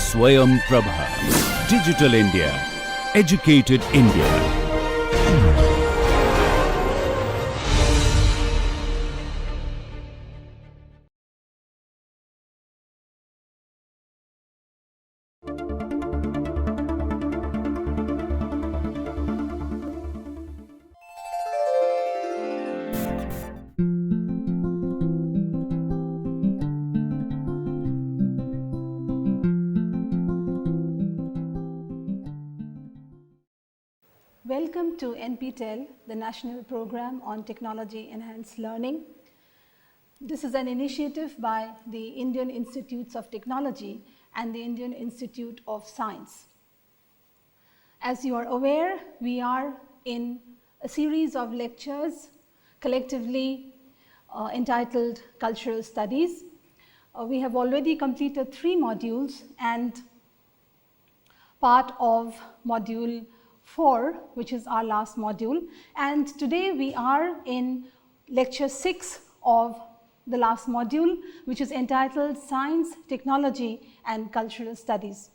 Swayam Prabha. Digital India. Educated India. Welcome to NPTEL, the National Program on Technology Enhanced Learning. This is an initiative by the Indian Institutes of Technology and the Indian Institute of Science. As you are aware, we are in a series of lectures collectively entitled Cultural Studies. We have already completed 3 modules and part of module 4, which is our last module, and today we are in lecture 6 of the last module, which is entitled Science, Technology and Cultural Studies.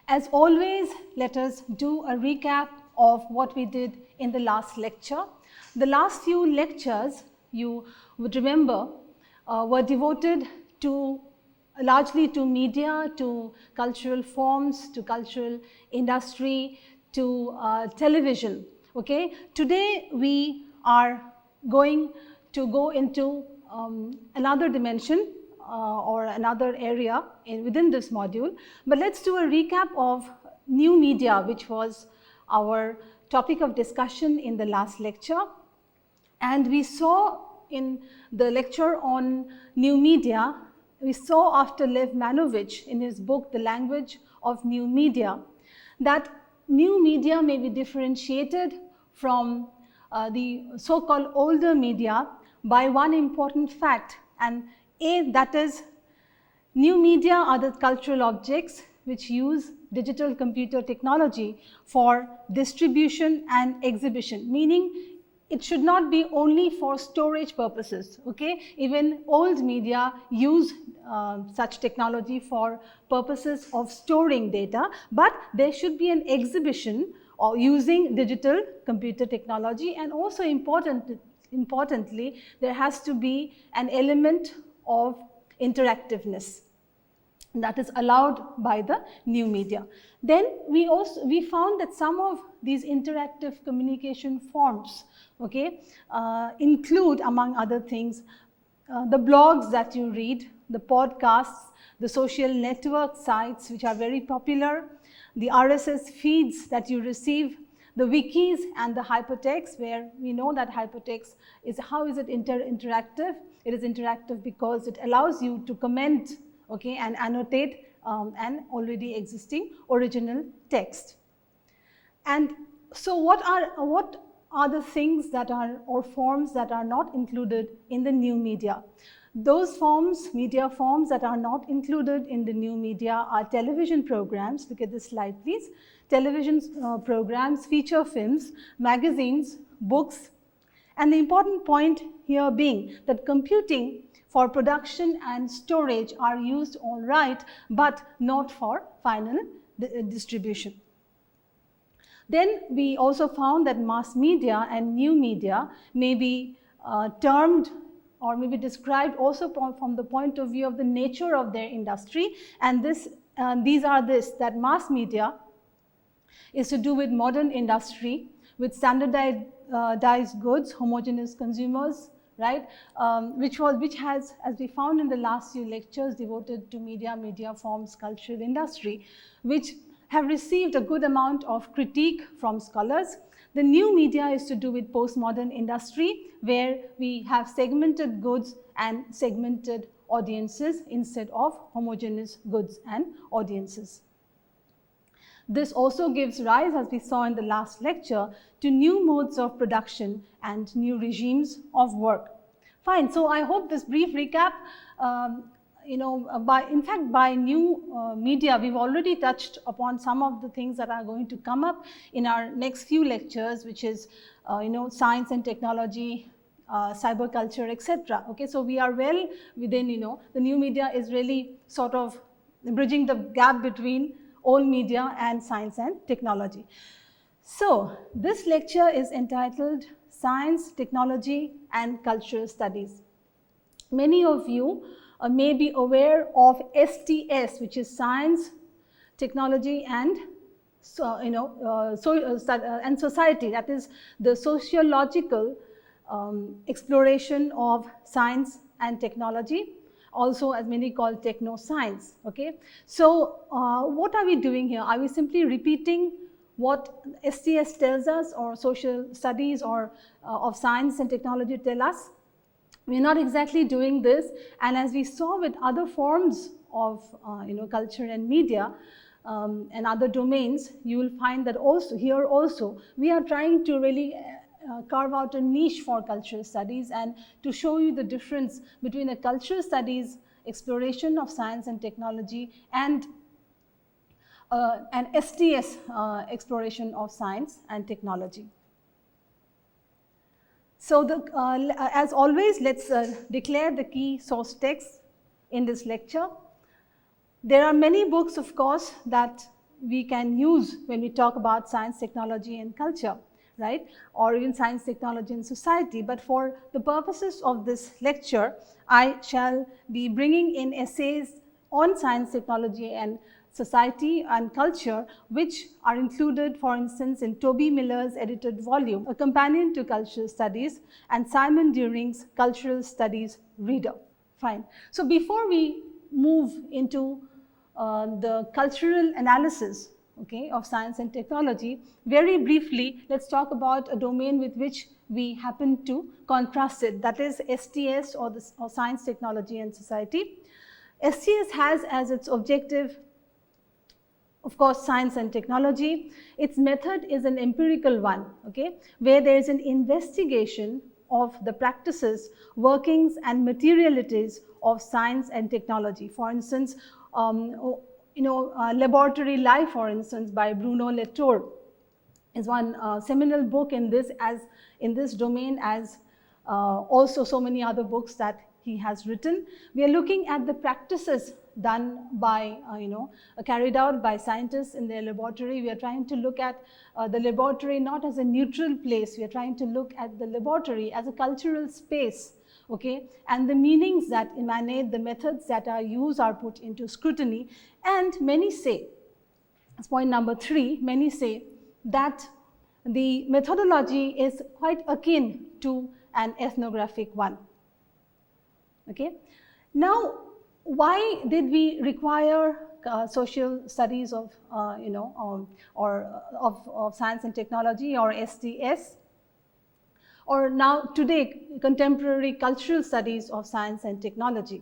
As always, let us do a recap of what we did in the last lecture. The last few lectures, you would remember, were devoted to largely to media, to cultural forms, to cultural industry, to television. Okay? Today we are going to go into another dimension or another area within this module. But let's do a recap of new media, which was our topic of discussion in the last lecture. And we saw in the lecture on new media, we saw after Lev Manovich in his book, The Language of New Media, that new media may be differentiated from the so-called older media by one important fact, and that is new media are the cultural objects which use digital computer technology for distribution and exhibition, meaning it should not be only for storage purposes. Okay? Even old media use such technology for purposes of storing data, but there should be an exhibition or using digital computer technology, and also importantly, there has to be an element of interactiveness that is allowed by the new media. Then we found that some of these interactive communication forms, okay, include, among other things, the blogs that you read, the podcasts, the social network sites which are very popular, the RSS feeds that you receive, the wikis and the hypertext, where we know that hypertext is, how is it interactive? It is interactive because it allows you to comment, okay, and annotate an already existing original text. And so what are the things that are, or forms that are not included in the new media? Those forms, media forms that are not included in the new media are television programs. Look at this slide, please. Television programs, feature films, magazines, books, and the important point here being that computing for production and storage are used all right, but not for final distribution. Then we also found that mass media and new media may be termed or may be described also from the point of view of the nature of their industry, and these are that mass media is to do with modern industry, with standardized goods, homogeneous consumers, right, which has, as we found in the last few lectures devoted to media forms, cultural industry, which have received a good amount of critique from scholars. The new media is to do with postmodern industry, where we have segmented goods and segmented audiences instead of homogeneous goods and audiences. This also gives rise, as we saw in the last lecture, to new modes of production and new regimes of work. Fine, so I hope this brief recap, by new media, we've already touched upon some of the things that are going to come up in our next few lectures, which is, science and technology, cyber culture, etc. Okay, so we are well within, the new media is really sort of bridging the gap between old media and science and technology. So this lecture is entitled Science, Technology and Cultural Studies. Many of you may be aware of STS, which is Science, Technology and and Society. That is the sociological exploration of science and technology, also as many call techno science. Okay, so what are we doing here? Are we simply repeating what STS tells us, or social studies or of science and technology tell us? We're not exactly doing this, and as we saw with other forms of culture and media and other domains, you will find that also here also we are trying to really carve out a niche for cultural studies and to show you the difference between a cultural studies exploration of science and technology and an STS exploration of science and technology. So as always, let's declare the key source texts in this lecture. There are many books, of course, that we can use when we talk about science, technology and culture, right? Or even science, technology and society. But for the purposes of this lecture, I shall be bringing in essays on science, technology and society and culture, which are included, for instance, in Toby Miller's edited volume, A Companion to Cultural Studies, and Simon Deering's Cultural Studies Reader. Fine. So before we move into the cultural analysis, okay, of science and technology, very briefly, let's talk about a domain with which we happen to contrast it, that is STS or Science, Technology and Society. STS has as its objective, of course, science and technology. Its method is an empirical one, okay, where there is an investigation of the practices, workings and materialities of science and technology. For instance, Laboratory Life, for instance, by Bruno Latour is one seminal book in this domain, as also so many other books that he has written. We are looking at the practices done by, carried out by scientists in their laboratory. We are trying to look at the laboratory not as a neutral place. We are trying to look at the laboratory as a cultural space, okay? And the meanings that emanate, the methods that are used are put into scrutiny. And many say, that's point number 3, many say that the methodology is quite akin to an ethnographic one, okay? Now, why did we require social studies of, of science and technology, or STS, or now today contemporary cultural studies of science and technology?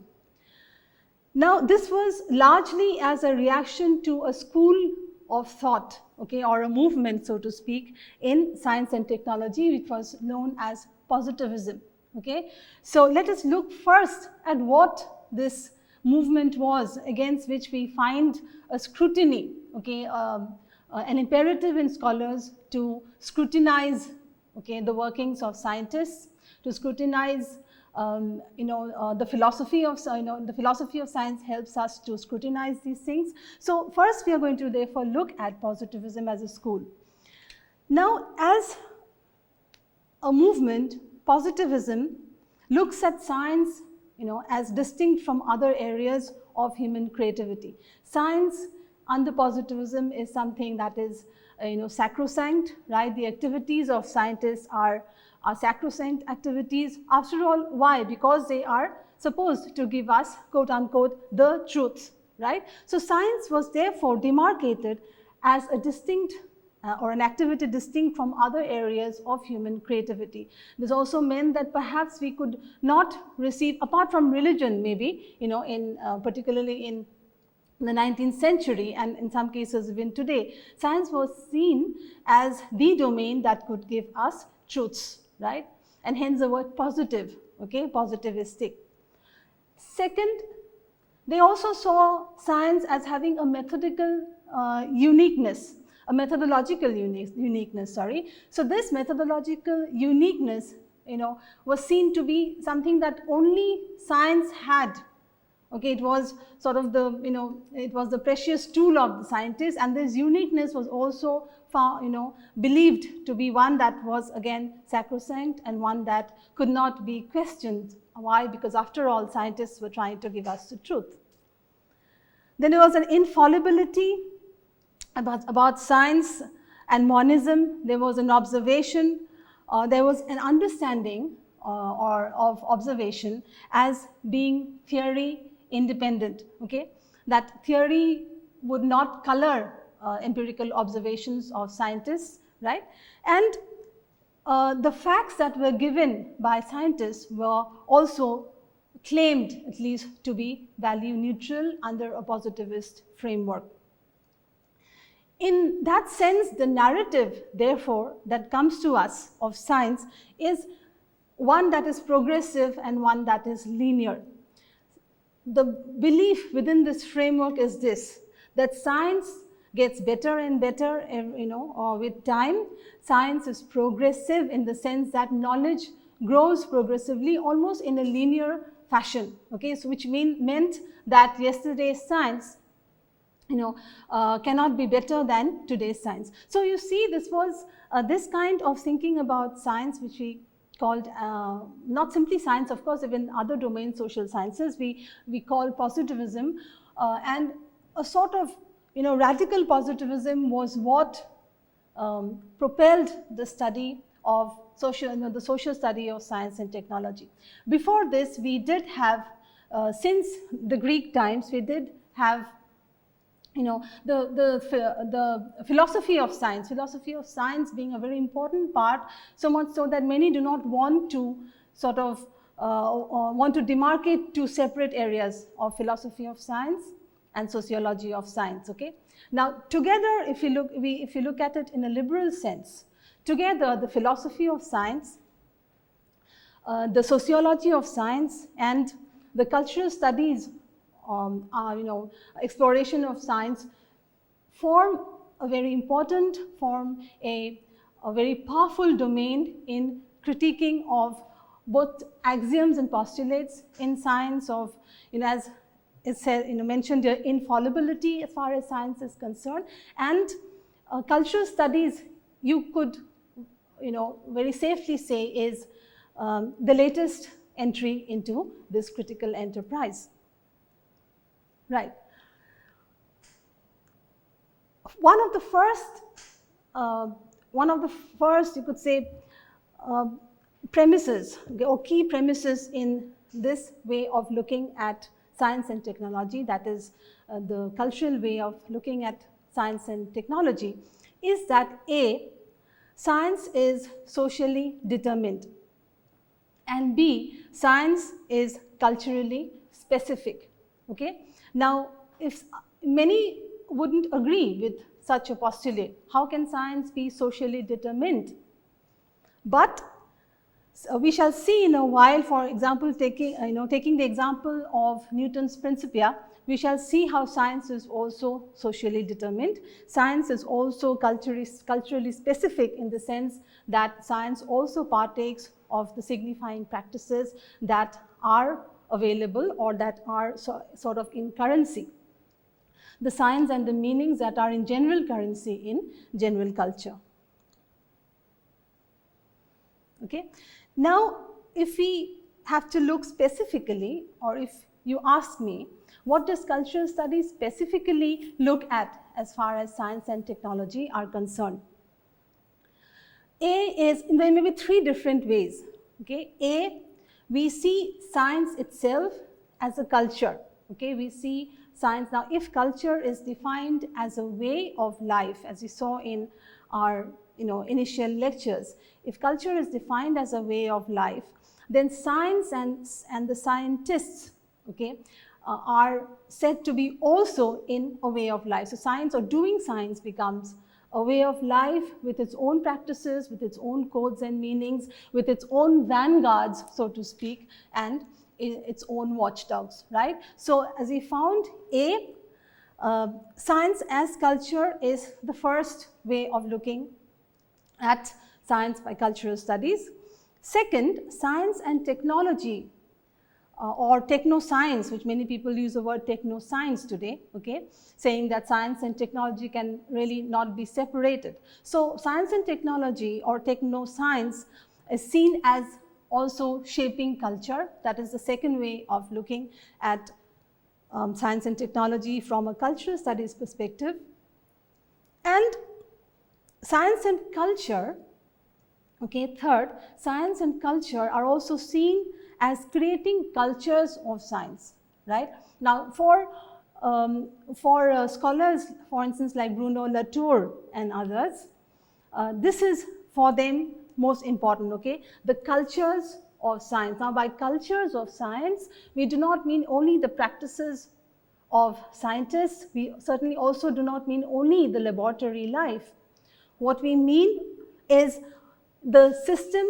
Now, this was largely as a reaction to a school of thought, okay, or a movement, so to speak, in science and technology, which was known as positivism, okay? So let us look first at what this movement was, against which we find a scrutiny, okay, an imperative in scholars to scrutinize, okay, the workings of scientists, to scrutinize, the philosophy of, the philosophy of science helps us to scrutinize these things. So first we are going to therefore look at positivism as a school. Now, as a movement, positivism looks at science, as distinct from other areas of human creativity. Science under positivism is something that is, sacrosanct, right? The activities of scientists are sacrosanct activities. After all, why? Because they are supposed to give us, quote unquote, the truth, right? So science was therefore demarcated as a distinct or an activity distinct from other areas of human creativity. This also meant that perhaps we could not receive, apart from religion maybe, particularly in the 19th century and in some cases even today, science was seen as the domain that could give us truths, right? And hence the word positive, okay, positivistic. Second, they also saw science as having a methodical uniqueness, a methodological uniqueness, sorry. So this methodological uniqueness, was seen to be something that only science had, Okay, it was sort of the, it was the precious tool of the scientists, and this uniqueness was also found, believed to be one that was again sacrosanct and one that could not be questioned. Why? Because after all, scientists were trying to give us the truth. Then there was an infallibility about science and monism. There was an observation, there was an understanding or of observation as being theory independent, okay? That theory would not color empirical observations of scientists, right? And the facts that were given by scientists were also claimed at least to be value neutral under a positivist framework. In that sense, the narrative, therefore, that comes to us of science is one that is progressive and one that is linear. The belief within this framework is this, that science gets better and better, with time. Science is progressive in the sense that knowledge grows progressively, almost in a linear fashion, okay? So which meant that yesterday's science cannot be better than today's science. So you see, this was this kind of thinking about science, which we called not simply science, of course, even other domains, social sciences, we call positivism, and a sort of radical positivism was what propelled the study of the social study of science and technology. Before this, we did have, since the Greek times, we did have the philosophy of science being a very important part, so much so that many do not want to sort of want to demarcate two separate areas of philosophy of science and sociology of science, okay? Now, together, if you look at it in a liberal sense, together the philosophy of science, the sociology of science, and the cultural studies exploration of science form a very important, a very powerful domain in critiquing of both axioms and postulates in science of, as it said, mentioned here, infallibility as far as science is concerned, and cultural studies, you could, very safely say is the latest entry into this critical enterprise. Right. One of the first, you could say, premises or key premises in this way of looking at science and technology, that is the cultural way of looking at science and technology, is that A, science is socially determined, and B, science is culturally specific, okay? Now, if many wouldn't agree with such a postulate, how can science be socially determined? But we shall see in a while, for example, taking the example of Newton's Principia, we shall see how science is also socially determined. Science is also culturally specific in the sense that science also partakes of the signifying practices that are available or that are sort of in currency. The signs and the meanings that are in general currency in general culture. Okay. Now, if we have to look specifically, or if you ask me, what does cultural studies specifically look at as far as science and technology are concerned? There may be three different ways. Okay. A, we see science itself as a culture. Okay, we see science. Now, if culture is defined as a way of life, as we saw in our initial lectures, if culture is defined as a way of life, then science and the scientists, okay, are said to be also in a way of life. So science or doing science becomes a way of life with its own practices, with its own codes and meanings, with its own vanguards, so to speak, and its own watchdogs, right? So as we found, science as culture is the first way of looking at science by cultural studies. Second, science and technology or techno-science, which many people use the word techno-science today, okay, saying that science and technology can really not be separated. So science and technology or techno-science is seen as also shaping culture. That is the second way of looking at science and technology from a cultural studies perspective. And science and culture, okay, third, science and culture are also seen as creating cultures of science, right? Now, for scholars, for instance, like Bruno Latour and others, this is for them most important, okay? The cultures of science. Now, by cultures of science, we do not mean only the practices of scientists. We certainly also do not mean only the laboratory life. What we mean is the system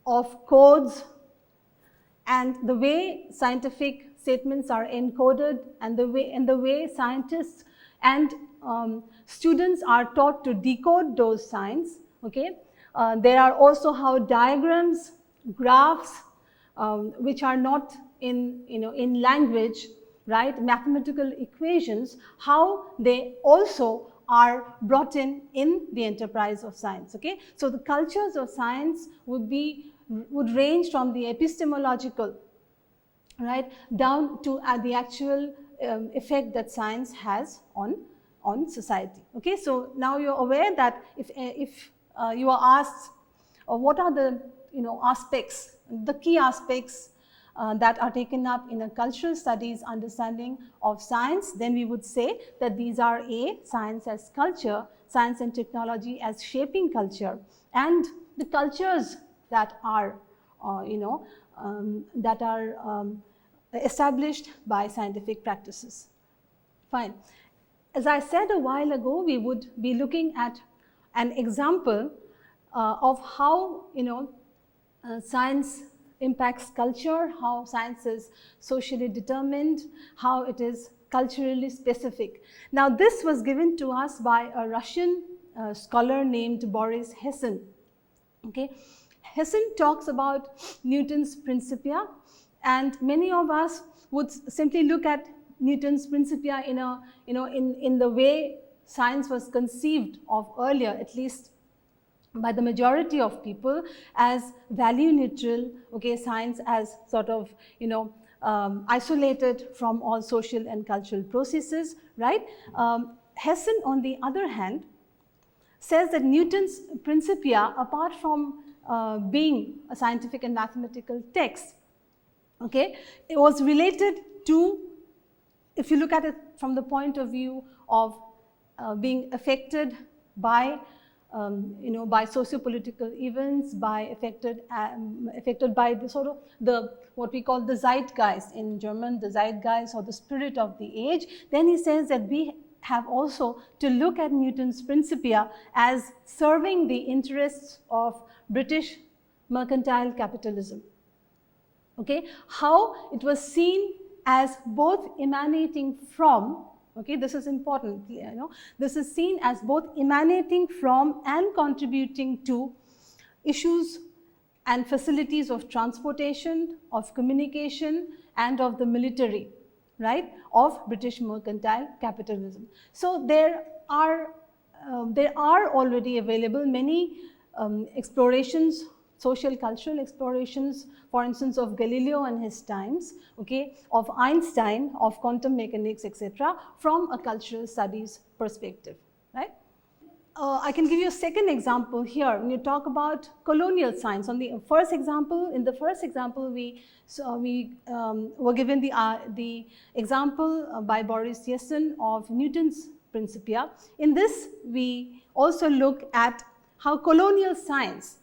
of codes and the way scientific statements are encoded, and the way scientists and students are taught to decode those signs, okay? There are also how diagrams, graphs, which are not in language, right? Mathematical equations, how they also are brought in the enterprise of science, okay? So the cultures of science would range from the epistemological, right, down to the actual effect that science has on society, okay? So now you're aware that if you are asked what are the aspects, the key aspects that are taken up in a cultural studies understanding of science, then we would say that these are science as culture, science and technology as shaping culture, and the cultures that are established by scientific practices. Fine. As I said a while ago, we would be looking at an example of how science impacts culture, how science is socially determined, how it is culturally specific. Now, this was given to us by a Russian scholar named Boris Hessen. Okay, Hessen talks about Newton's Principia, and many of us would simply look at Newton's Principia in the way science was conceived of earlier, at least by the majority of people, as value neutral, okay, science as sort of isolated from all social and cultural processes, right? Hessen, on the other hand, says that Newton's Principia, apart from being a scientific and mathematical text, okay, it was related to, if you look at it from the point of view of being affected by by socio-political events, affected by the sort of what we call the zeitgeist in German, the zeitgeist or the spirit of the age, then he says that we have also to look at Newton's Principia as serving the interests of British mercantile capitalism. Okay, how it was seen as both emanating from, okay, this is important, this is seen as both emanating from and contributing to issues and facilities of transportation, of communication, and of the military, right, of British mercantile capitalism. So there are already available many explorations, social cultural explorations, for instance, of Galileo and his times, okay, of Einstein, of quantum mechanics, etc., from a cultural studies perspective, right? I can give you a second example here. When you talk about colonial science, on the first example, we were given the example by Boris Hessen of Newton's Principia. In this, we also look at how colonial science,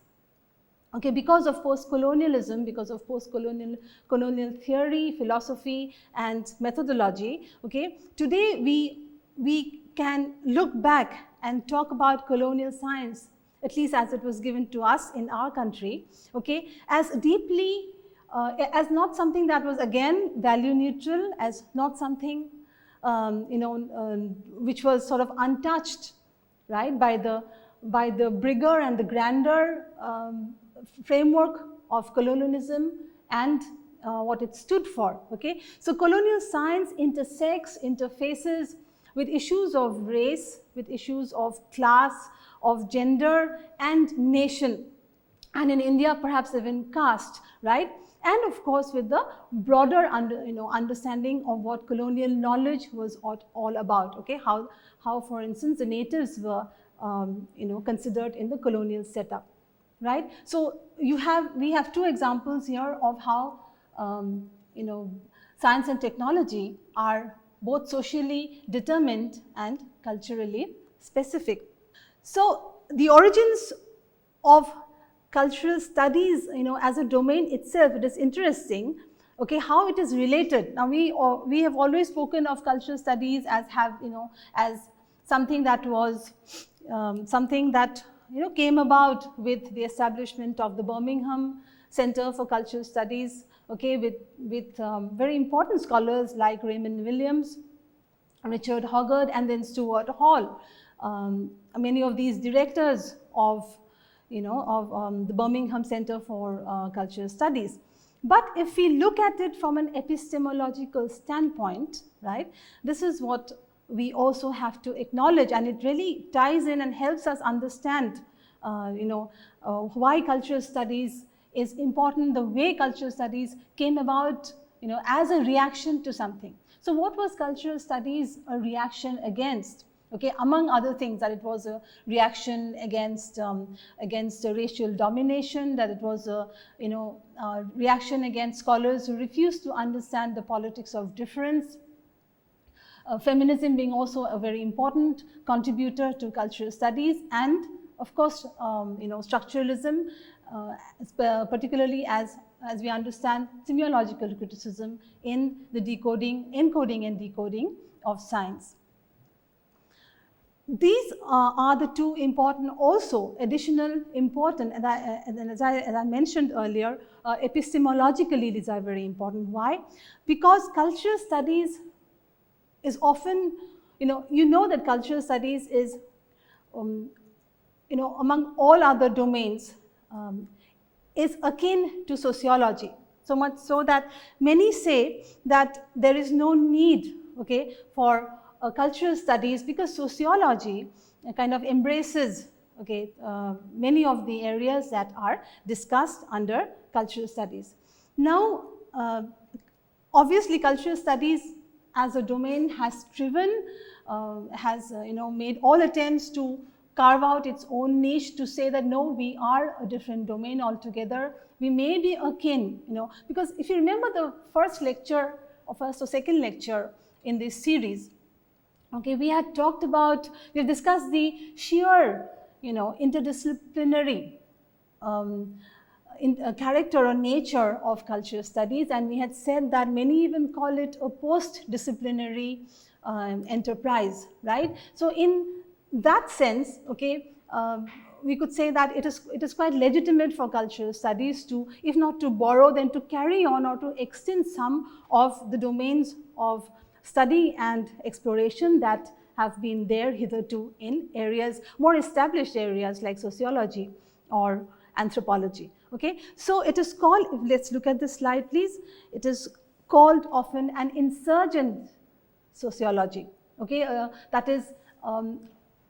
okay, because of post-colonialism, because of colonial theory, philosophy, and methodology, okay, today we can look back and talk about colonial science, at least as it was given to us in our country, okay, as deeply, as not something that was again value neutral, as not something which was sort of untouched, right, by the bigger and the grander framework of colonialism and what it stood for. Okay, so colonial science interfaces with issues of race, with issues of class, of gender and nation, and in India perhaps even caste, right? And of course with the broader understanding of what colonial knowledge was all about. Okay, how for instance the natives were considered in the colonial setup, right? So we have two examples here of how science and technology are both socially determined and culturally specific. So the origins of cultural studies, as a domain itself, it is interesting, okay, how it is related. Now we have always spoken of cultural studies as as something that was came about with the establishment of the Birmingham Center for Cultural Studies, okay, with very important scholars like Raymond Williams, Richard Hoggard, and then Stuart Hall. Many of these directors of the Birmingham Center for Cultural Studies. But if we look at it from an epistemological standpoint, right, this is what we also have to acknowledge, and it really ties in and helps us understand why cultural studies is important, the way cultural studies came about as a reaction to something. So what was cultural studies a reaction against? Okay, among other things, that it was a reaction against racial domination, that it was a reaction against scholars who refused to understand the politics of difference. Feminism being also a very important contributor to cultural studies, and of course structuralism, particularly as we understand semiological criticism in the encoding and decoding of science. These are the two important, also additional important, and as I mentioned earlier, epistemologically these are very important. Why? Because cultural studies is often, that cultural studies is, among all other domains, is akin to sociology. So much so that many say that there is no need, okay, for cultural studies, because sociology kind of embraces, okay, many of the areas that are discussed under cultural studies. Now, obviously, cultural studies as a domain has striven, has made all attempts to carve out its own niche, to say that no, we are a different domain altogether. We may be akin, because if you remember the first or second lecture in this series, okay, we have discussed the sheer, interdisciplinary character or nature of cultural studies, and we had said that many even call it a post-disciplinary enterprise, right? So in that sense, okay, we could say that it is quite legitimate for cultural studies to, if not to borrow, then to carry on or to extend some of the domains of study and exploration that have been there hitherto in areas, more established areas like sociology or anthropology. Okay, so it is called, let's look at this slide please, it is called often an insurgent sociology. Okay, that is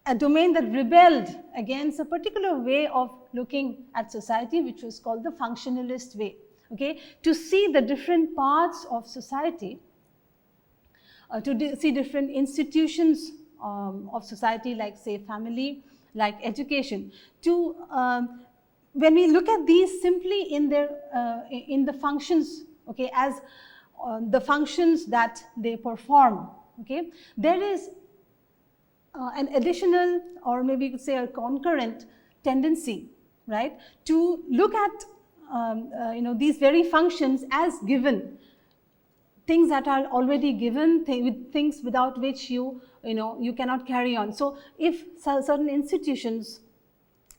a domain that rebelled against a particular way of looking at society, which was called the functionalist way. Okay, to see the different parts of society, to see different institutions of society, like say family, like education, to when we look at these simply in the functions, okay, as the functions that they perform, okay, there is an additional, or maybe you could say a concurrent tendency, right, to look at these very functions as given, things that are already given, things without which you cannot carry on. So if certain institutions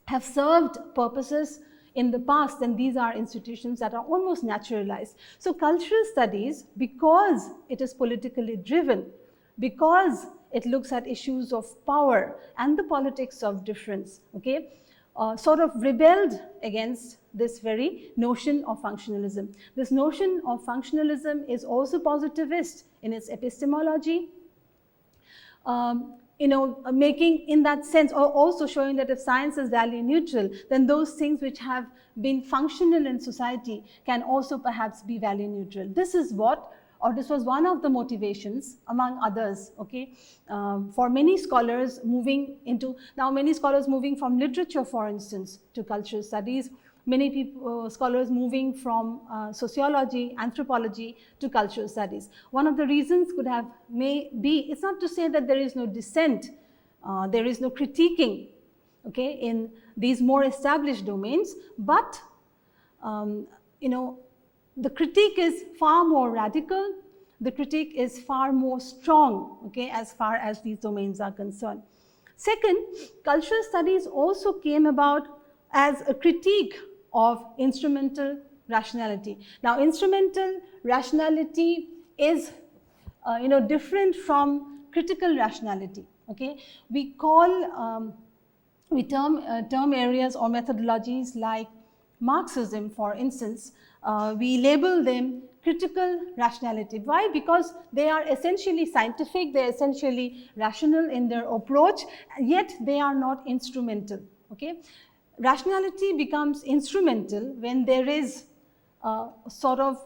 have served purposes in the past, then these are institutions that are almost naturalized. So cultural studies, because it is politically driven, because it looks at issues of power and the politics of difference, okay, sort of rebelled against this very notion of functionalism. This notion of functionalism is also positivist in its epistemology, making in that sense, or also showing that if science is value neutral, then those things which have been functional in society can also perhaps be value neutral. This is what, or this was one of the motivations among others, okay, for many scholars moving from literature, for instance, to cultural studies, many people, scholars moving from sociology, anthropology to cultural studies. One of the reasons may be, it's not to say that there is no dissent, there is no critiquing, okay, in these more established domains, but the critique is far more radical, the critique is far more strong, okay, as far as these domains are concerned. Second, cultural studies also came about as a critique of instrumental rationality. Now, instrumental rationality is different from critical rationality, okay. We call, we term areas or methodologies like Marxism, for instance, we label them critical rationality. Why? Because they are essentially scientific, they are essentially rational in their approach, yet they are not instrumental, okay. Rationality becomes instrumental when there is sort of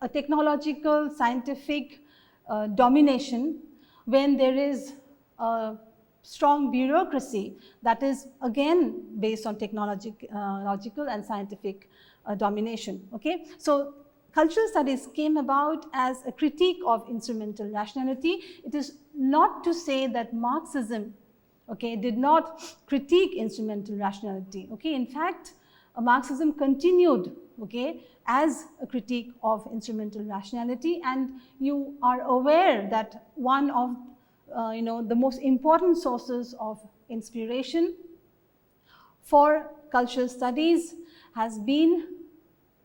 a technological, scientific domination, when there is a strong bureaucracy that is again based on technological and scientific domination, okay. So cultural studies came about as a critique of instrumental rationality. It is not to say that Marxism, okay, did not critique instrumental rationality, okay. In fact, Marxism continued, okay, as a critique of instrumental rationality, and you are aware that one of the most important sources of inspiration for cultural studies has been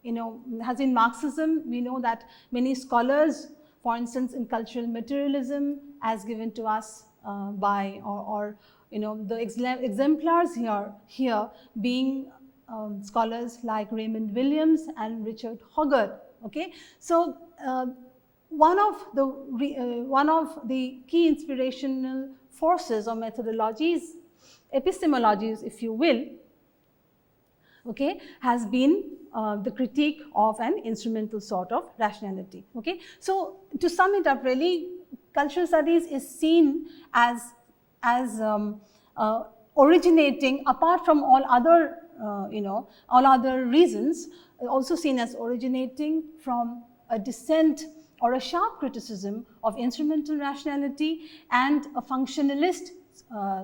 Marxism. We know that many scholars, for instance, in cultural materialism, as given to us by, the exemplars here being scholars like Raymond Williams and Richard Hoggart, okay. So one of the key inspirational forces or methodologies, epistemologies, if you will, okay, has been the critique of an instrumental sort of rationality, okay. So to sum it up, really, cultural studies is seen as originating, apart from all other all other reasons, also seen as originating from a dissent or a sharp criticism of instrumental rationality and a functionalist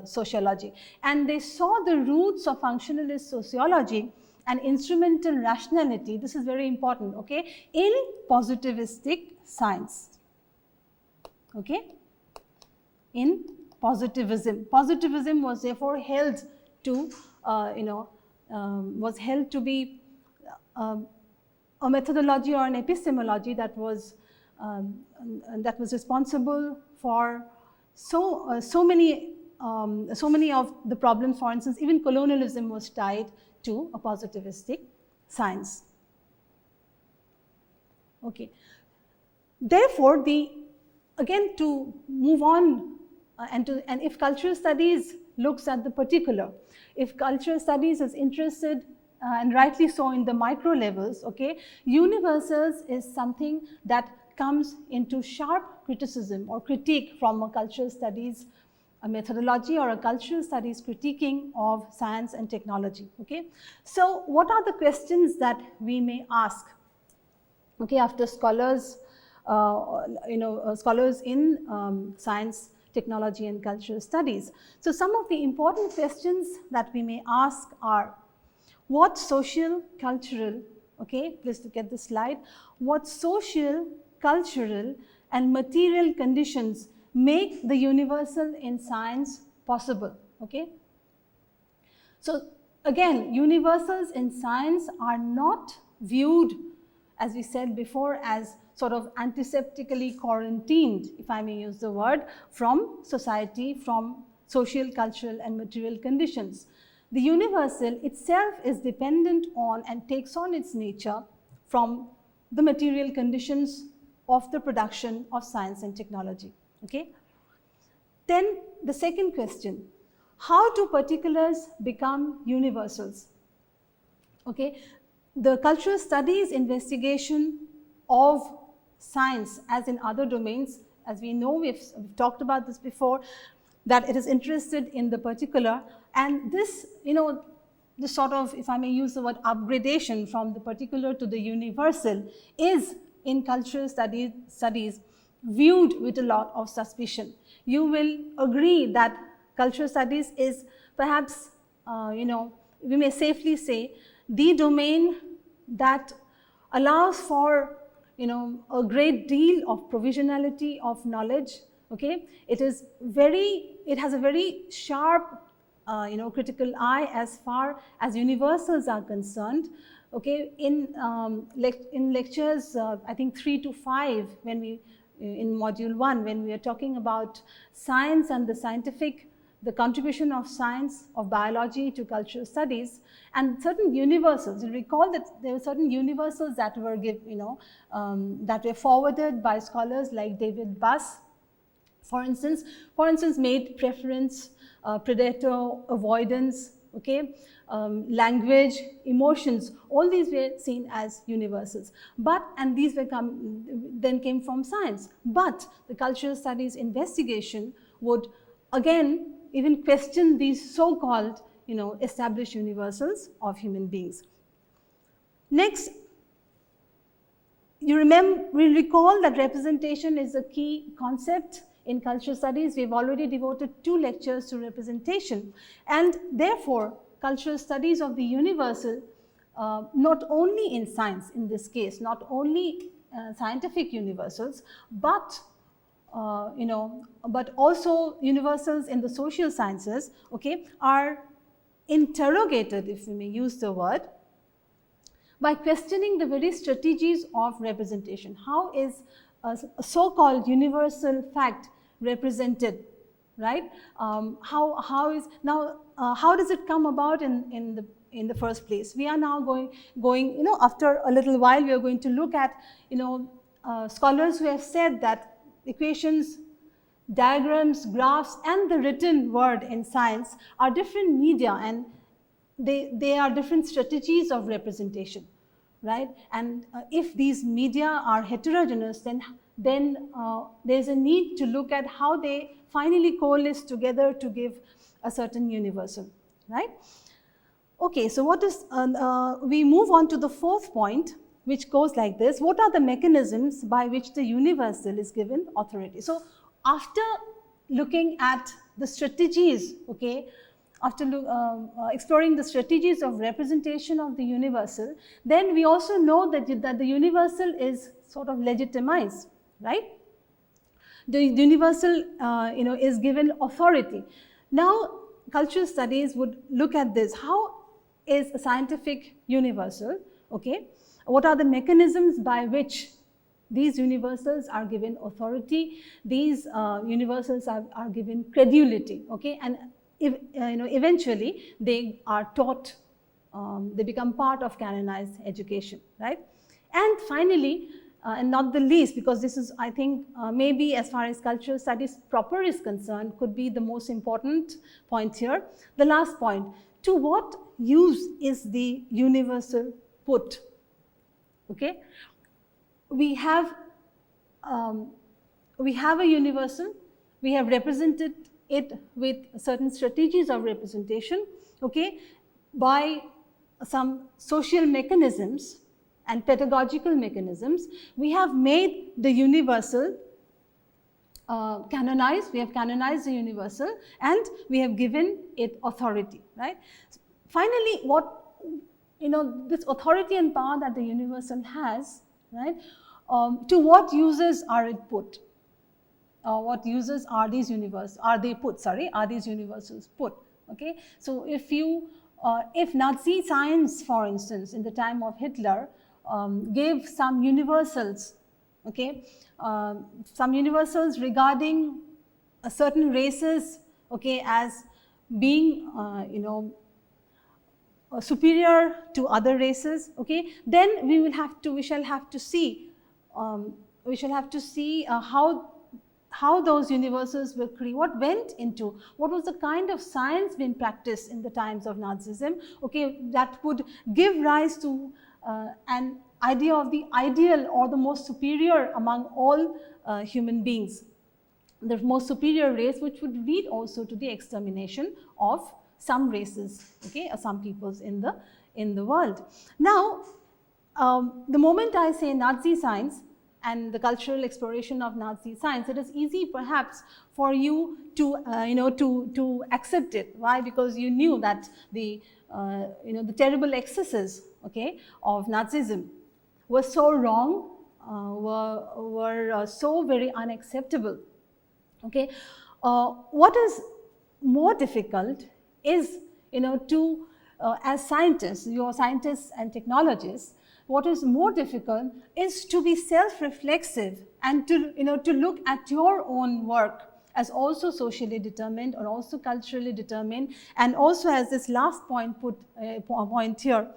sociology. And they saw the roots of functionalist sociology and instrumental rationality, this is very important, okay, in positivistic science, okay, in positivism. Positivism was therefore held to, be a methodology or an epistemology that was responsible for so many of the problems. For instance, even colonialism was tied to a positivistic science. Okay. Therefore, again to move on, and if cultural studies looks at the particular, if cultural studies is interested and rightly so in the micro levels, okay, universals is something that comes into sharp criticism or critique from a cultural studies a methodology or a cultural studies critiquing of science and technology, okay. So what are the questions that we may ask, okay, after scholars, scholars in science, technology and cultural studies. So some of the important questions that we may ask are, what social, cultural, okay, please look at this slide, what social, cultural and material conditions make the universal in science possible, okay. So again, universals in science are not viewed, as we said before, as sort of antiseptically quarantined, if I may use the word, from society, from social, cultural and material conditions. The universal itself is dependent on and takes on its nature from the material conditions of the production of science and technology. Okay? Then the second question, how do particulars become universals? Okay? The cultural studies investigation of science, as in other domains, as we know, we've talked about this before, that it is interested in the particular, and this, this sort of, if I may use the word, upgradation from the particular to the universal is in cultural studies viewed with a lot of suspicion. You will agree that cultural studies is perhaps, we may safely say, the domain that allows for a great deal of provisionality of knowledge. Okay, it has a very sharp critical eye as far as universals are concerned. Okay, in lectures I think 3 to 5, when we in module 1, when we are talking about science and the contribution of science, of biology to cultural studies, and certain universals. You recall that there were certain universals that were that were forwarded by scholars like David Buss, for instance, made preference, predator avoidance, okay, language, emotions, all these were seen as universals. And these then came from science. But the cultural studies investigation would again even question these so-called, established universals of human beings. Next, we recall that representation is a key concept in cultural studies. We've already devoted 2 lectures to representation, and therefore cultural studies of the universal, not only in science in this case, not only scientific universals, but also universals in the social sciences, okay, are interrogated, if we may use the word, by questioning the very strategies of representation. How is a so-called universal fact represented, right? How does it come about in the first place? We are now going, after a little while, we are going to look at, scholars who have said that equations, diagrams, graphs, and the written word in science are different media, and they are different strategies of representation, right? And if these media are heterogeneous, then there's a need to look at how they finally coalesce together to give a certain universal, right? Okay, so we move on to the 4th point, which goes like this: what are the mechanisms by which the universal is given authority? So after looking at the strategies, okay, after exploring the strategies of representation of the universal, then we also know that the universal is sort of legitimized, right? The universal, is given authority. Now, cultural studies would look at this. How is a scientific universal, okay? What are the mechanisms by which these universals are given authority? These universals are given credulity, okay? And eventually they are taught, they become part of canonized education, right? And finally, and not the least, because this is, I think, maybe as far as cultural studies proper is concerned, could be the most important point here. The last point: to what use is the universal put? Okay, we have a universal. We have represented it with certain strategies of representation, okay, by some social mechanisms and pedagogical mechanisms. We have made the universal canonized. We have canonized the universal, and we have given it authority, right? Finally, this authority and power that the universal has, right? To what uses are it put? What uses are these universals? Are these universals put? Okay. So if Nazi science, for instance, in the time of Hitler, gave some universals, okay, some universals regarding certain races, okay, as being, superior to other races, okay, then we shall have to see how those universes were created, what went into, what was the kind of science being practiced in the times of Nazism, okay, that would give rise to an idea of the ideal or the most superior among all human beings, the most superior race, which would lead also to the extermination of some races, okay, or some peoples in the world. Now, the moment I say Nazi science and the cultural exploration of Nazi science, it is easy perhaps for you to to accept it. Why? Because you knew that the terrible excesses, okay, of Nazism were so wrong, were so very unacceptable. Okay, what is more difficult is, as scientists, you're scientists and technologists, what is more difficult is to be self-reflexive and to look at your own work as also socially determined or also culturally determined, and also as this last point here,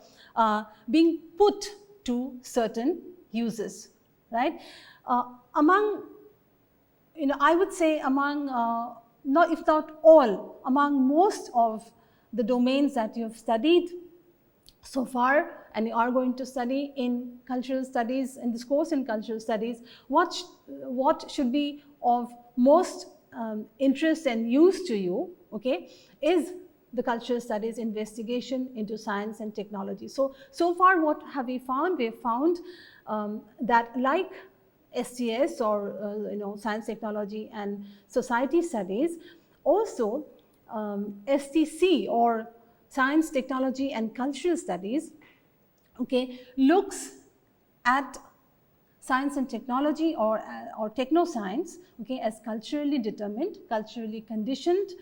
being put to certain uses, right? I would say among, not if not all, among most of the domains that you've studied so far and you are going to study in cultural studies, in this course in cultural studies, what should be of most interest and use to you, okay, is the cultural studies investigation into science and technology. So far what have we found? We have found that like STS or science, technology and society studies, also STC or science, technology and cultural studies, okay, looks at science and technology or techno-science, okay, as culturally determined, culturally conditioned,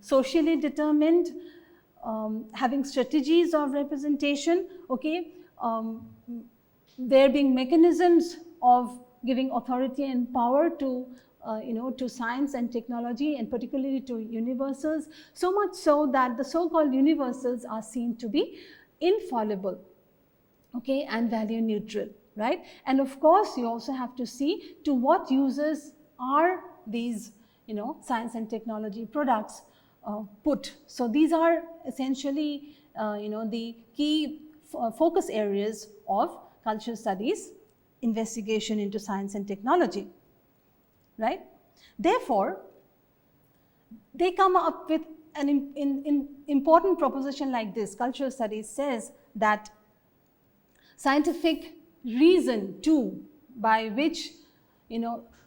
socially determined, having strategies of representation, okay, there being mechanisms of giving authority and power to to science and technology, and particularly to universals, so much so that the so-called universals are seen to be infallible, okay, and value neutral, right? And of course, you also have to see to what uses are these science and technology products put. So these are essentially the key focus areas of cultural studies investigation into science and technology, right? Therefore, they come up with an important proposition like this. Cultural studies says that scientific reason too, by which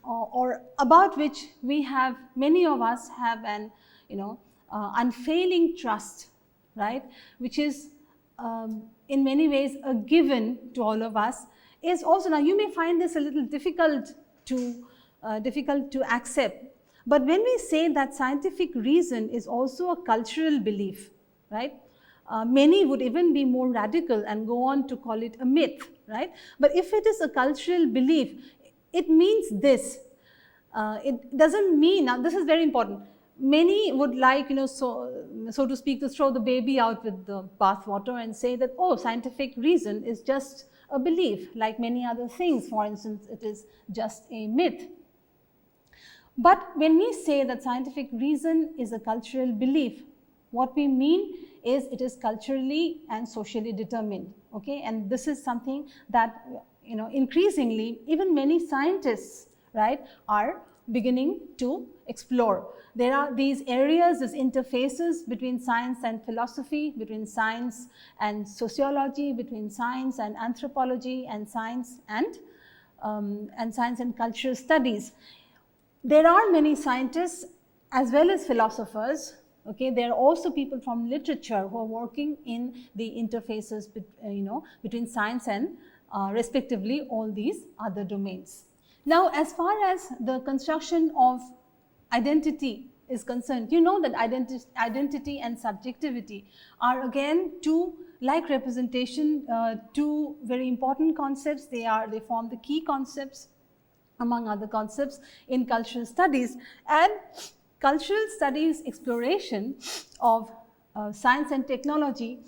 or about which we have, many of us have an unfailing trust, right, which is in many ways a given to all of us, is also, now you may find this a little difficult to accept, but when we say that scientific reason is also a cultural belief, right, many would even be more radical and go on to call it a myth, right? But if it is a cultural belief, it means this. It doesn't mean, now this is very important, many would like, so to speak, to throw the baby out with the bathwater and say that, oh, scientific reason is just a belief, like many other things. For instance, it is just a myth. But when we say that scientific reason is a cultural belief, what we mean is it is culturally and socially determined, okay? And this is something that, increasingly, even many scientists, right, are beginning to explore. There are these areas, these interfaces between science and philosophy, between science and sociology, between science and anthropology, and science and cultural studies. There are many scientists as well as philosophers, okay? There are also people from literature who are working in the interfaces between science and respectively all these other domains. Now, as far as the construction of identity is concerned, you know that identity and subjectivity are again two, like representation, two very important concepts. They form the key concepts among other concepts in cultural studies, and cultural studies exploration of science and technology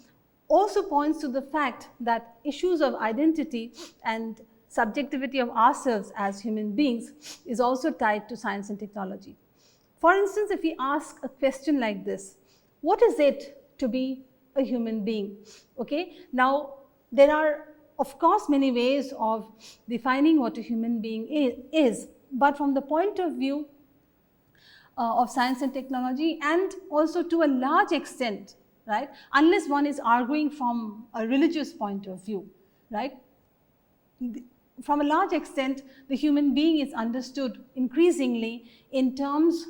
also points to the fact that issues of identity and subjectivity of ourselves as human beings is also tied to science and technology. For instance, if we ask a question like this, what is it to be a human being? Okay, now there are of course many ways of defining what a human being is, but from the point of view of science and technology, and also to a large extent, right, unless one is arguing from a religious point of view, right, from a large extent the human being is understood increasingly in terms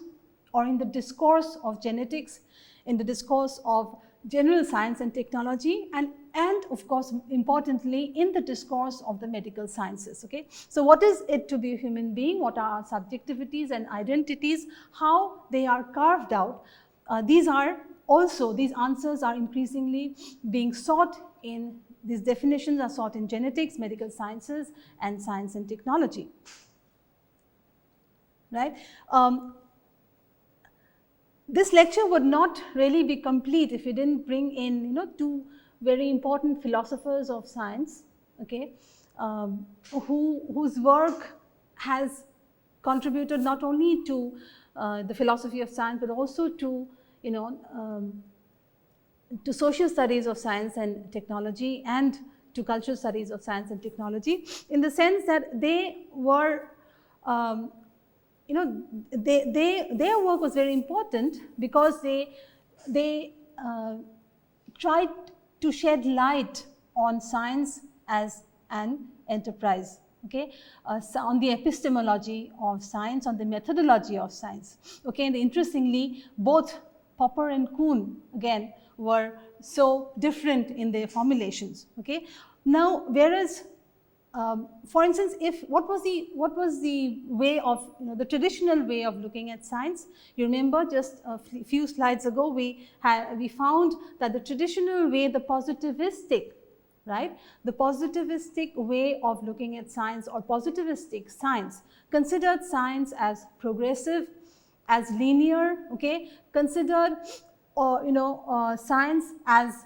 or in the discourse of genetics, in the discourse of general science and technology, and of course importantly in the discourse of the medical sciences. Okay, so what is it to be a human being? What are our subjectivities and identities? How they are carved out? These answers are increasingly being sought in, these definitions are sought in genetics, medical sciences, and science and technology. Right. This lecture would not really be complete if we didn't bring in, two very important philosophers of science, okay, whose work has contributed not only to the philosophy of science, but also to, to social studies of science and technology, and to cultural studies of science and technology, in the sense that they were their work was very important because they tried to shed light on science as an enterprise, okay, so on the epistemology of science, on the methodology of science. Okay, and interestingly, both Popper and Kuhn again were so different in their formulations. Okay, now whereas for instance, what was the way of, the traditional way of looking at science? You remember just a few slides ago we found that the traditional way, the positivistic, right, the positivistic way of looking at science, or positivistic science, considered science as progressive, as linear, okay, considered science as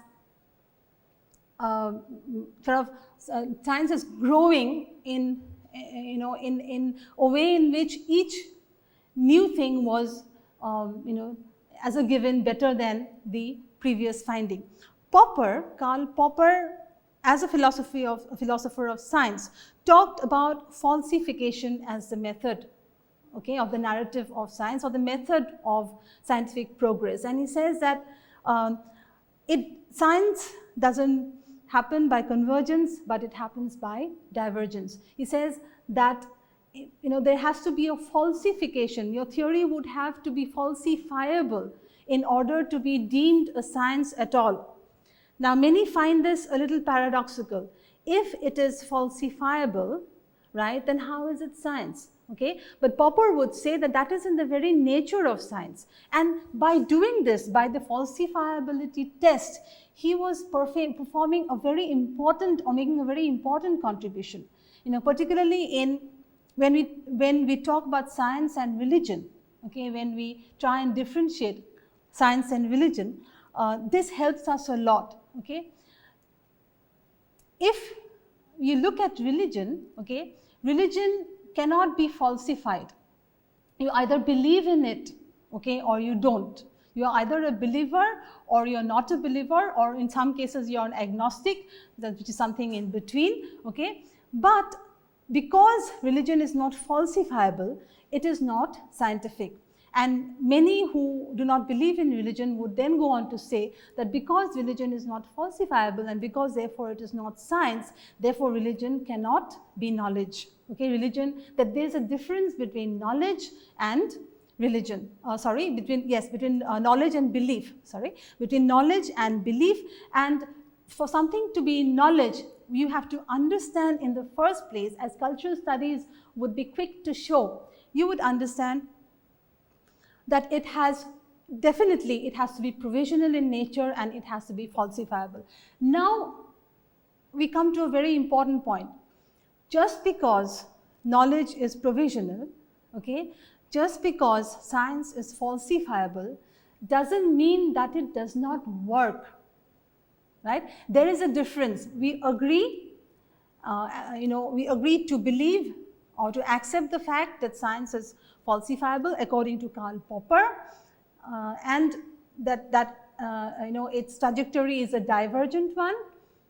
science is growing in a way in which each new thing was as a given better than the previous finding. Karl Popper, as a philosopher of science, talked about falsification as the method, okay, of the narrative of science, or the method of scientific progress, and he says that science doesn't happen by convergence, but it happens by divergence. He says that there has to be a falsification. Your theory would have to be falsifiable in order to be deemed a science at all. Now many find this a little paradoxical. If it is falsifiable, right, then how is it science? Okay, but Popper would say that that is in the very nature of science, and by doing this, by the falsifiability test, he was performing a very important, or making a very important contribution. Particularly when we talk about science and religion, okay, when we try and differentiate science and religion, this helps us a lot. Okay, if you look at religion, okay, religion cannot be falsified. You either believe in it, okay, or you don't. You are either a believer or you are not a believer, or in some cases you are an agnostic, which is something in between. Okay, but because religion is not falsifiable, it is not scientific. And many who do not believe in religion would then go on to say that because religion is not falsifiable, and because therefore it is not science, therefore religion cannot be knowledge. Okay, that there is a difference between knowledge and religion. Between knowledge and belief. Between knowledge and belief. And for something to be knowledge, you have to understand in the first place, as cultural studies would be quick to show, you would understand that it has to be provisional in nature, and it has to be falsifiable. Now we come to a very important point. Just because knowledge is provisional, okay, just because science is falsifiable, doesn't mean that it does not work, right? There is a difference. We agree, we agree to believe or to accept the fact that science is falsifiable according to Karl Popper, and that its trajectory is a divergent one,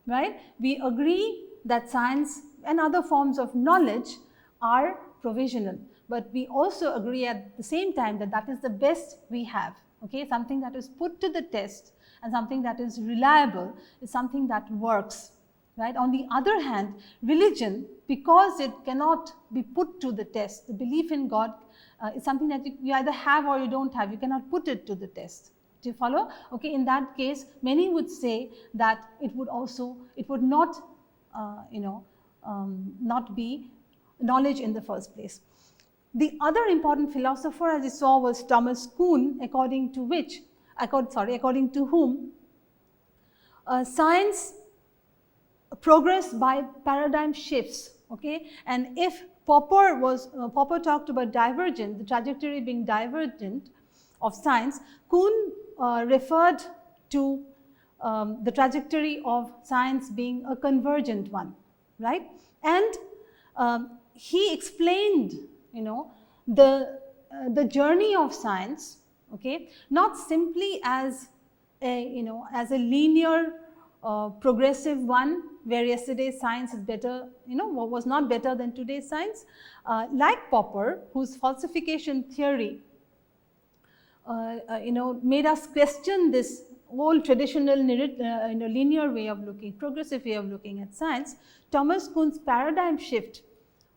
right? We agree that science and other forms of knowledge are provisional, but we also agree at the same time that that is the best we have, okay? Something that is put to the test and something that is reliable is something that works, right? On the other hand, religion, because it cannot be put to the test, the belief in God is something that you either have or you don't have. You cannot put it to the test. Do you follow? Okay, in that case, many would say that it would not, not be knowledge in the first place. The other important philosopher, as you saw, was Thomas Kuhn, according to whom science progress by paradigm shifts, okay? And if Popper talked about divergent, the trajectory being divergent of science, Kuhn referred to the trajectory of science being a convergent one, right? And he explained, the journey of science, okay, not simply as a linear progressive one, where yesterday's science is better, was not better than today's science. Like Popper, whose falsification theory, made us question this old traditional linear way of looking, progressive way of looking at science. Thomas Kuhn's paradigm shift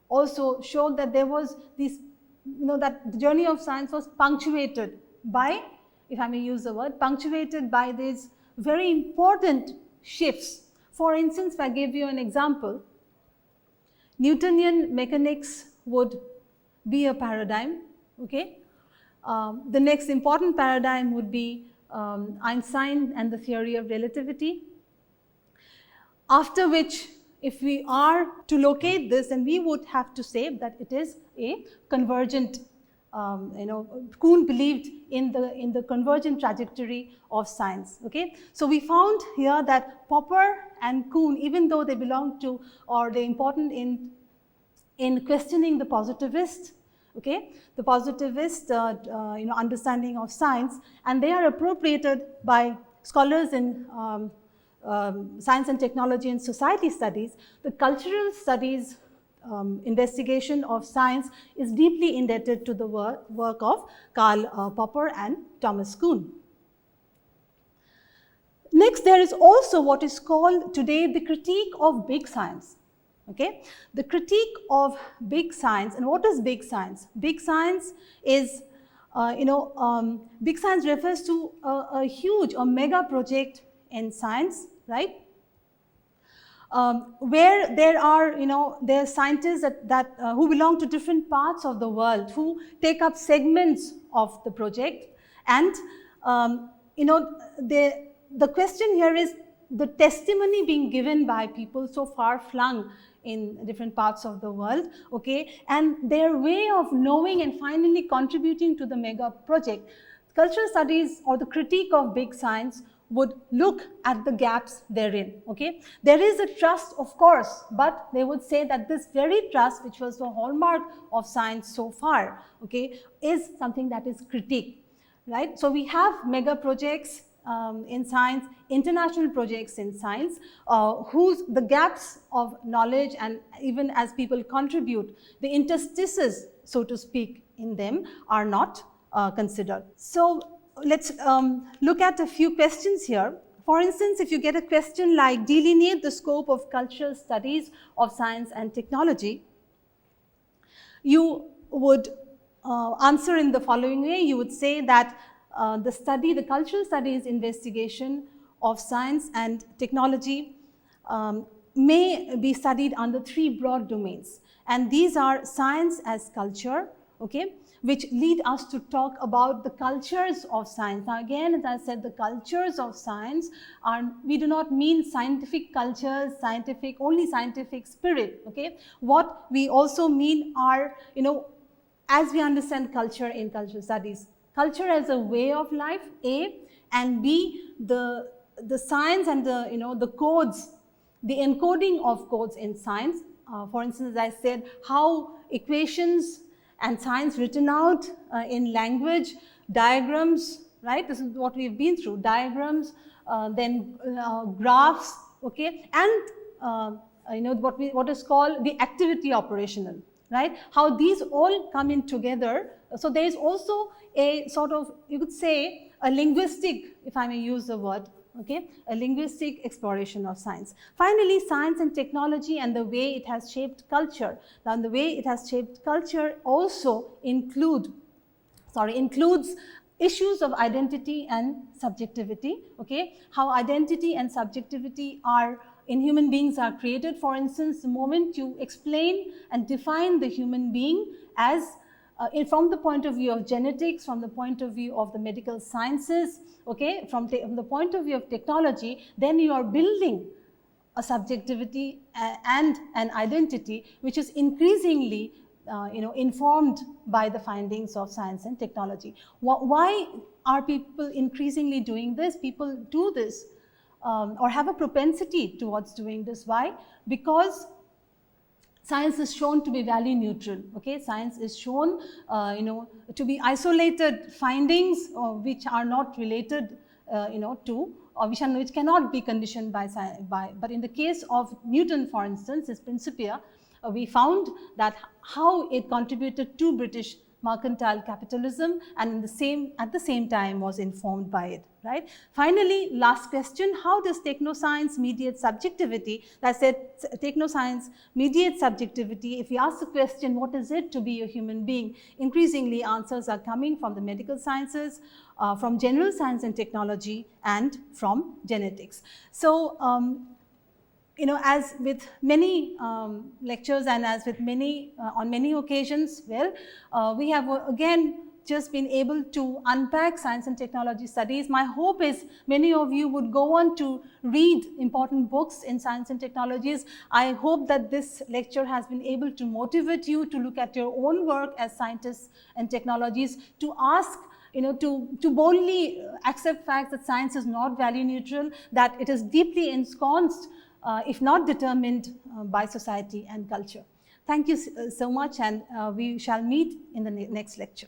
also showed that there was this, that the journey of science was punctuated by, if I may use the word, punctuated by these very important shifts. For instance, if I give you an example, Newtonian mechanics would be a paradigm, okay? The next important paradigm would be Einstein and the theory of relativity. After which, if we are to locate this, then we would have to say that it is a convergent, Kuhn believed in the convergent trajectory of science, okay? So we found here that Popper and Kuhn, even though they belong to, or they're important in questioning the positivist, okay, the positivist understanding of science, and they are appropriated by scholars in science and technology and society studies. The cultural studies investigation of science is deeply indebted to the work of Karl Popper and Thomas Kuhn. Next, there is also what is called today the critique of big science. Okay, the critique of big science. And what is big science? Big science is, big science refers to a huge or mega project in science, right? Where there are, there are scientists who belong to different parts of the world, who take up segments of the project. And, the question here is the testimony being given by people so far flung in different parts of the world, okay, and their way of knowing and finally contributing to the mega project. Cultural studies or the critique of big science would look at the gaps therein, okay. There is a trust, of course, but they would say that this very trust, which was the hallmark of science so far, okay, is something that is critiqued, right. So we have mega projects in science, international projects in science, the gaps of knowledge, and even as people contribute, the interstices, so to speak, in them are not considered. So let's look at a few questions here. For instance, if you get a question like delineate the scope of cultural studies of science and technology, you would answer in the following way. You would say that the cultural studies investigation of science and technology may be studied under three broad domains. And these are science as culture, okay, which lead us to talk about the cultures of science. Now again, as I said, the cultures of science we do not mean scientific cultures, only scientific spirit, okay. What we also mean are, as we understand culture in cultural studies, culture as a way of life, A, and B, the science and the codes, the encoding of codes in science. For instance, as I said, how equations and science written out in language, diagrams, right? This is what we've been through, diagrams, then graphs, okay, and what is called the activity operational, right? How these all come in together. So there is also a sort of, you could say, a linguistic, if I may use the word, okay, a linguistic exploration of science. Finally, science and technology and the way it has shaped culture. Now, the way it has shaped culture also includes issues of identity and subjectivity, okay, how identity and subjectivity are in human beings are created. For instance, the moment you explain and define the human being as from the point of view of genetics, from the point of view of the medical sciences, okay, from the point of view of technology, then you are building a subjectivity and an identity which is increasingly informed by the findings of science and technology. Why are people increasingly doing this? People do this or have a propensity towards doing this. Why? Because science is shown to be value neutral. Okay, science is shown, to be isolated findings which are not related, to, or which cannot be conditioned by science. But in the case of Newton, for instance, his Principia, we found that how it contributed to British mercantile capitalism, and at the same time was informed by it, right? Finally, last question, how does technoscience mediate subjectivity? I said technoscience mediates subjectivity. If we ask the question, what is it to be a human being? Increasingly, answers are coming from the medical sciences, from general science and technology, and from genetics. So, as with many lectures and as with many, on many occasions, we have again just been able to unpack science and technology studies. My hope is many of you would go on to read important books in science and technologies. I hope that this lecture has been able to motivate you to look at your own work as scientists and technologies, to ask, to boldly accept facts that science is not value neutral, that it is deeply ensconced, if not determined by society and culture. Thank you so much, and we shall meet in the next lecture.